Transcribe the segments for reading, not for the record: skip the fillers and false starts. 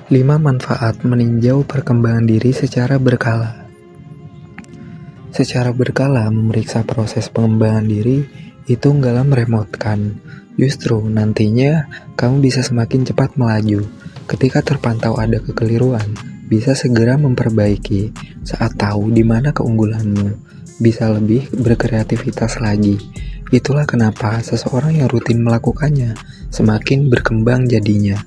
5 manfaat meninjau perkembangan diri secara berkala. Secara berkala memeriksa proses pengembangan diri itu nggak meremotkan. Justru nantinya kamu bisa semakin cepat melaju. Ketika terpantau ada kekeliruan, bisa segera memperbaiki. Saat tahu di mana keunggulanmu, bisa lebih berkreativitas lagi. Itulah kenapa seseorang yang rutin melakukannya semakin berkembang jadinya.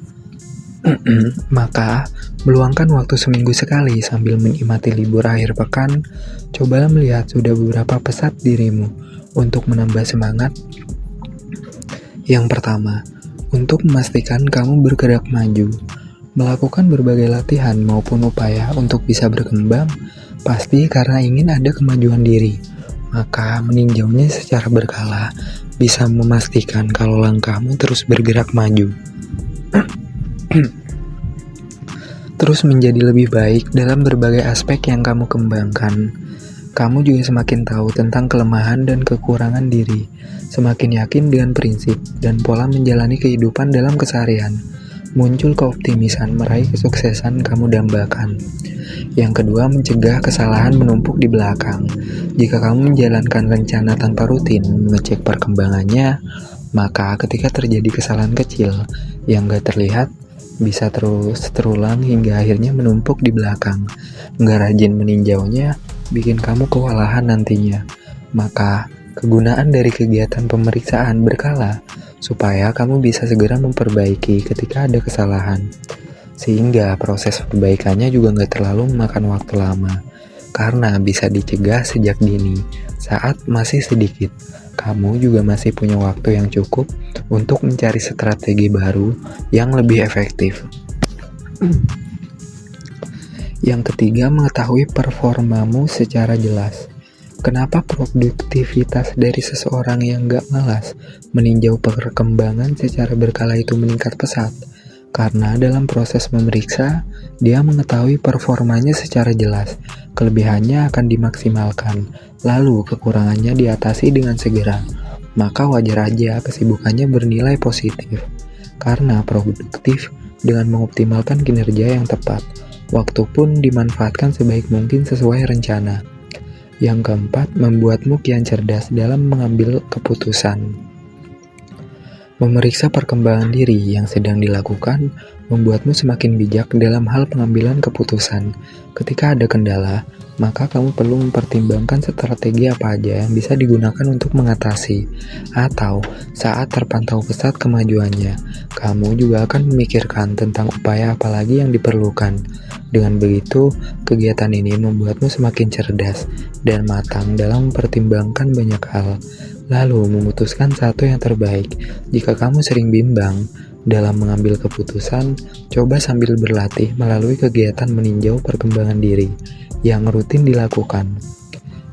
Maka, meluangkan waktu seminggu sekali sambil menikmati libur akhir pekan, cobalah melihat sudah beberapa pesat dirimu untuk menambah semangat. Yang pertama, untuk memastikan kamu bergerak maju. Melakukan berbagai latihan maupun upaya untuk bisa berkembang, pasti karena ingin ada kemajuan diri. Maka meninjaunya secara berkala bisa memastikan kalau langkahmu terus bergerak maju. Terus menjadi lebih baik dalam berbagai aspek yang kamu kembangkan. Kamu juga semakin tahu tentang kelemahan dan kekurangan diri, semakin yakin dengan prinsip dan pola menjalani kehidupan dalam keseharian. Muncul keoptimisan meraih kesuksesan kamu dambakan. Yang kedua, mencegah kesalahan menumpuk di belakang. Jika kamu menjalankan rencana tanpa rutin mengecek perkembangannya, maka ketika terjadi kesalahan kecil yang gak terlihat, bisa terus terulang hingga akhirnya menumpuk di belakang. Nggak rajin meninjaunya, bikin kamu kewalahan nantinya. Maka, kegunaan dari kegiatan pemeriksaan berkala, supaya kamu bisa segera memperbaiki ketika ada kesalahan. Sehingga proses perbaikannya juga nggak terlalu memakan waktu lama. Karena bisa dicegah sejak dini, saat masih sedikit. Kamu juga masih punya waktu yang cukup untuk mencari strategi baru yang lebih efektif. Yang ketiga, mengetahui performamu secara jelas. Kenapa produktivitas dari seseorang yang gak malas meninjau perkembangan secara berkala itu meningkat pesat? Karena dalam proses memeriksa, dia mengetahui performanya secara jelas, kelebihannya akan dimaksimalkan, lalu kekurangannya diatasi dengan segera. Maka wajar aja kesibukannya bernilai positif, karena produktif dengan mengoptimalkan kinerja yang tepat. Waktu pun dimanfaatkan sebaik mungkin sesuai rencana. Yang keempat, membuatmu kian cerdas dalam mengambil keputusan. Memeriksa perkembangan diri yang sedang dilakukan membuatmu semakin bijak dalam hal pengambilan keputusan. Ketika ada kendala, maka kamu perlu mempertimbangkan strategi apa aja yang bisa digunakan untuk mengatasi. Atau saat terpantau pesat kemajuannya, kamu juga akan memikirkan tentang upaya apa lagi yang diperlukan. Dengan begitu, kegiatan ini membuatmu semakin cerdas dan matang dalam mempertimbangkan banyak hal. Lalu memutuskan satu yang terbaik. Jika kamu sering bimbang dalam mengambil keputusan, coba sambil berlatih melalui kegiatan meninjau perkembangan diri yang rutin dilakukan.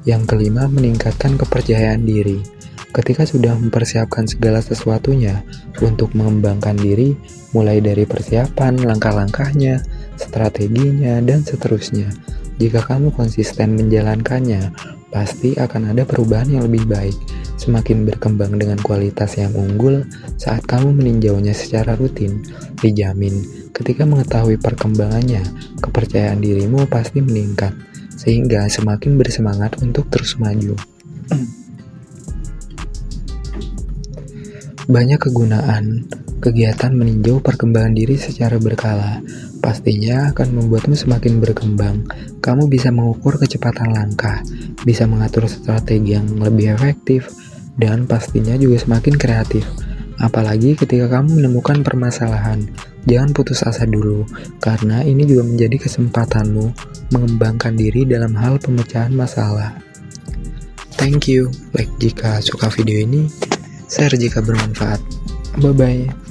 Yang kelima, meningkatkan kepercayaan diri. Ketika sudah mempersiapkan segala sesuatunya untuk mengembangkan diri, mulai dari persiapan, langkah-langkahnya, strateginya, dan seterusnya. Jika kamu konsisten menjalankannya, pasti akan ada perubahan yang lebih baik. Semakin berkembang dengan kualitas yang unggul saat kamu meninjaunya secara rutin, dijamin ketika mengetahui perkembangannya, kepercayaan dirimu pasti meningkat, sehingga semakin bersemangat untuk terus maju. Banyak kegunaan kegiatan meninjau perkembangan diri secara berkala. Pastinya akan membuatmu semakin berkembang. Kamu bisa mengukur kecepatan langkah, bisa mengatur strategi yang lebih efektif, dan pastinya juga semakin kreatif. Apalagi ketika kamu menemukan permasalahan, jangan putus asa dulu, karena ini juga menjadi kesempatanmu mengembangkan diri dalam hal pemecahan masalah. Thank you. Like jika suka video ini, share jika bermanfaat. Bye-bye.